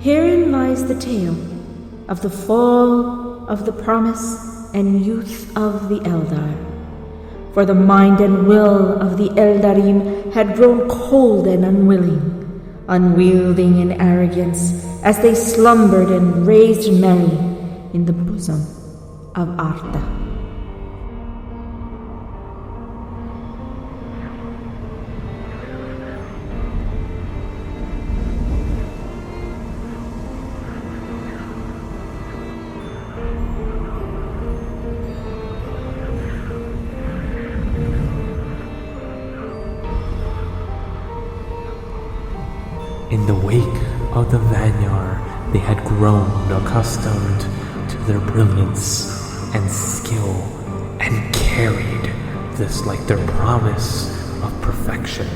Herein lies the tale of the fall of the promise and youth of the Eldar. For the mind and will of the Eldarim had grown cold and unwilling, unwielding in arrogance, as they slumbered and raised merry in the bosom of Arda. In the wake of the Feanor, they had grown accustomed to their brilliance and skill and carried this like their promise of perfection.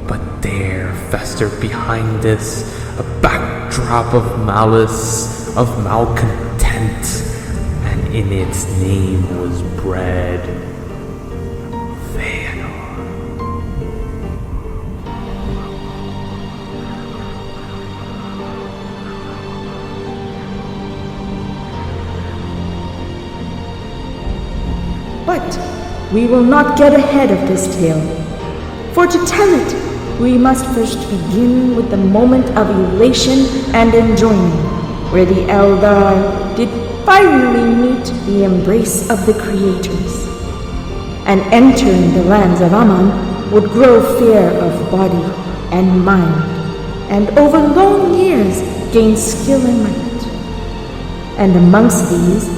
But there festered behind this a backdrop of malice, of malcontent, and in its name was bred Feanor. But we will not get ahead of this tale, for to tell it, we must first begin with the moment of elation and enjoyment, where the Eldar did finally meet the embrace of the creators, and entering the lands of Aman would grow fair of body and mind, and over long years gain skill and might. And amongst these,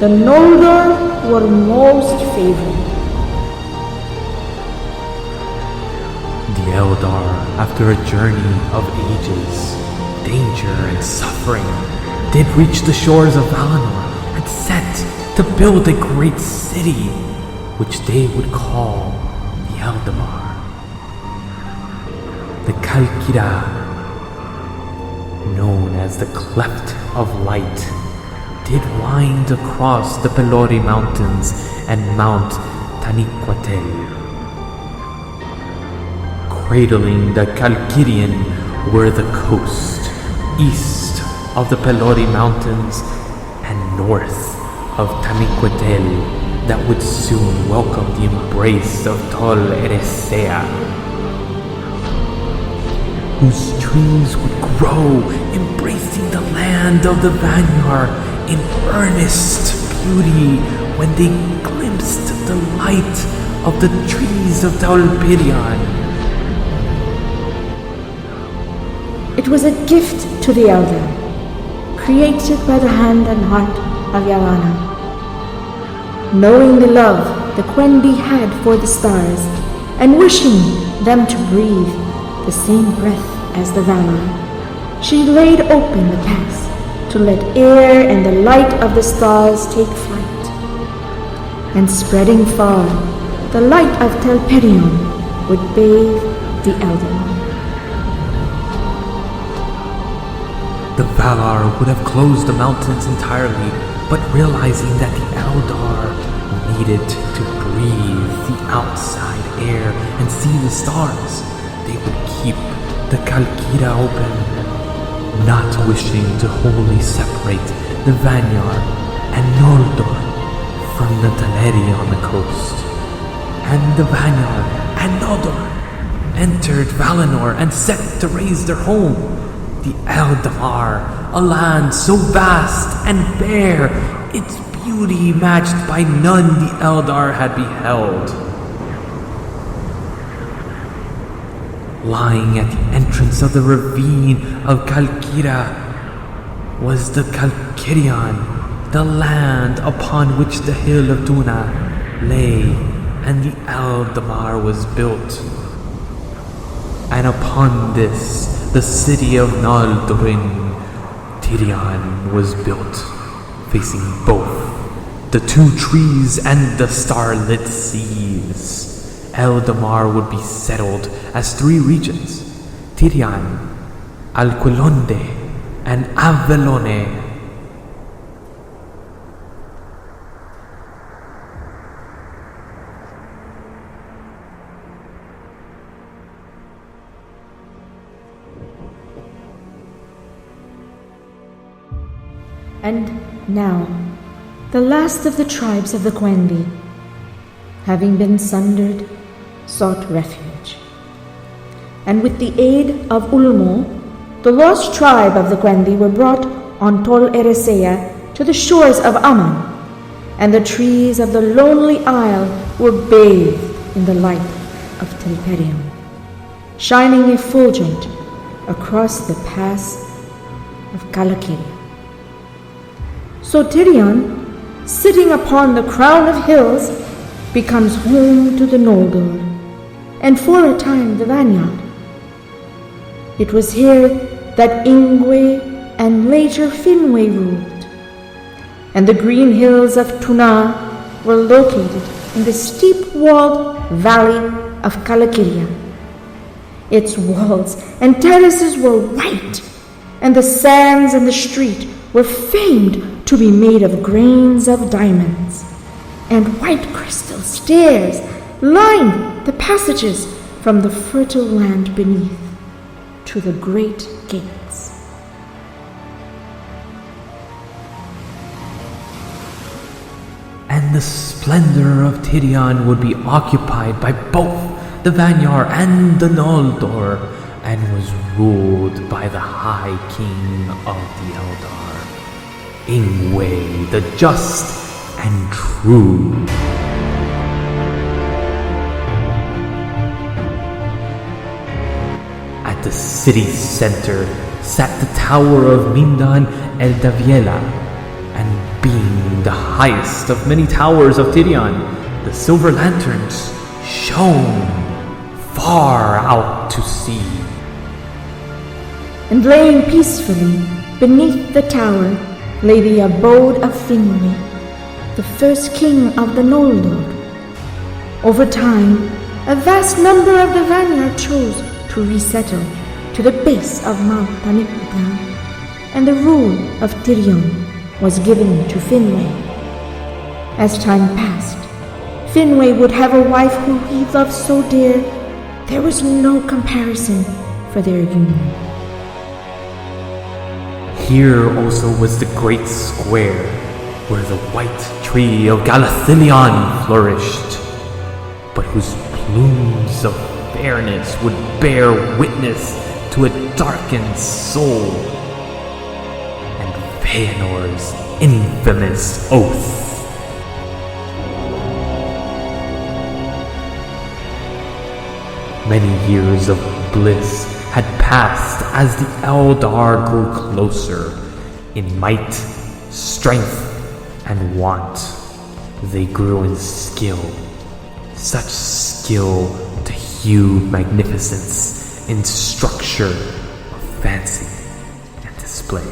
the Noldor were most favored. The Eldar, after a journey of ages, danger and suffering, did reach the shores of Valinor and set to build a great city, which they would call the Eldamar. The Kalkira, known as the Cleft of Light, did wind across the Pelori Mountains and Mount Taniquatel. Cradling the Kalkirian were the coast, east of the Pelori Mountains and north of Taniquatel, that would soon welcome the embrace of Tol Eressëa, whose trees would grow, embracing the land of the Feanor in earnest beauty when they glimpsed the light of the trees of Tirion. It was a gift to the Eldar, created by the hand and heart of Yavanna. Knowing the love the Quendi had for the stars, and wishing them to breathe the same breath as the Valar, she laid open the pass to let air and the light of the stars take flight. And spreading far, the light of Tirion would bathe the Eldamar. The Valar would have closed the mountains entirely, but realizing that the Eldar needed to breathe the outside air and see the stars, they would keep the Kalkira open, not wishing to wholly separate the Feanor and Noldor from the Teleri on the coast. And the Feanor and Noldor entered Valinor and set to raise their home, the Eldamar, a land so vast and bare, its beauty matched by none the Eldar had beheld. Lying at the entrance of the ravine of Kalkira was the Kalkirion, the land upon which the hill of Duna lay, and the Eldamar was built. And upon this, the city of Naldrin, Tirion, was built, facing both the two trees and the starlit seas. Eldamar would be settled as three regions: Tirion, Alquilonde, and Avalone. And now, the last of the tribes of the Quendi, having been sundered, sought refuge. And with the aid of Ulmo, the lost tribe of the Quendi were brought untold to the shores of Aman, and the trees of the lonely isle were bathed in the light of Tirion, shining effulgent across the pass of Kalakiri. So Tirion, sitting upon the crown of hills, becomes home to the Noldor, and for a time the Vanguard. It was here that Ingwe and later Finwë ruled, and the green hills of Tuna were located in the steep-walled valley of Kalakiri. Its walls and terraces were white, and the sands in the street were famed to be made of grains of diamonds, and white crystal stairs lined the passages from the fertile land beneath to the great gates. And the splendor of Tirion would be occupied by both the Vanyar and the Noldor, and was ruled by the High King of the Eldar, Ingwe, the just and true. At the city's center sat the tower of Mindan Eldaviela, and being the highest of many towers of Tirion, the silver lanterns shone far out to sea. And laying peacefully beneath the tower lay the abode of Finwë, the first king of the Noldor. Over time, a vast number of the Vanguard chose to resettle to the base of Mount Tanipta, and the rule of Tirion was given to Finwë. As time passed, Finwë would have a wife who he loved so dear, there was no comparison for their union. Here also was the great square, where the white tree of Galathilion flourished, but whose plumes of fairness would bear witness to a darkened soul, and Feanor's infamous oath. Many years of bliss had passed as the Eldar grew closer. In might, strength, and want, they grew in skill. Such skill to hew magnificence in structure of fancy and display.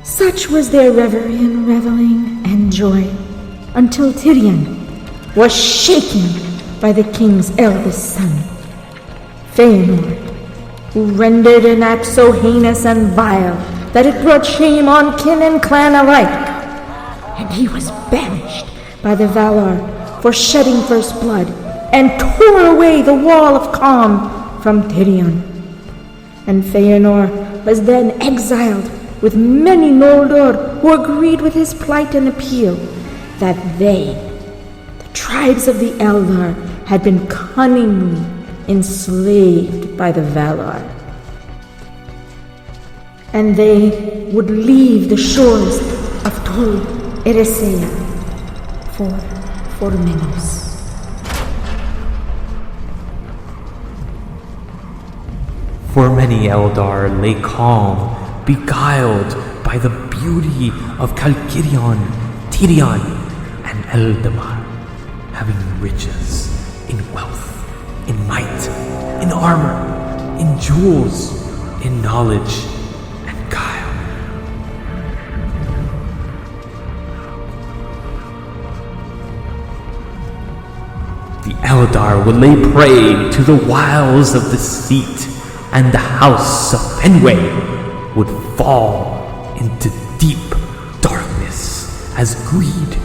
Such was their reverie and reveling and joy, until Tirion was shaken by the king's eldest son, Feanor, who rendered an act so heinous and vile that it brought shame on kin and clan alike, and he was banished by the Valar for shedding first blood, and tore away the wall of calm from Tirion. And Feanor was then exiled with many Noldor who agreed with his plight and appeal that they, the tribes of the Eldar, had been cunningly enslaved by the Valar, and they would leave the shores of Tol Eressëa for Formenos. For many Eldar lay calm, beguiled by the beauty of Kalkirion, Tirion, and Eldamar, having riches in wealth, in might, in armor, in jewels, in knowledge, and guile. The Eldar would lay prey to the wiles of deceit, and the house of Ingwe would fall into deep darkness as greed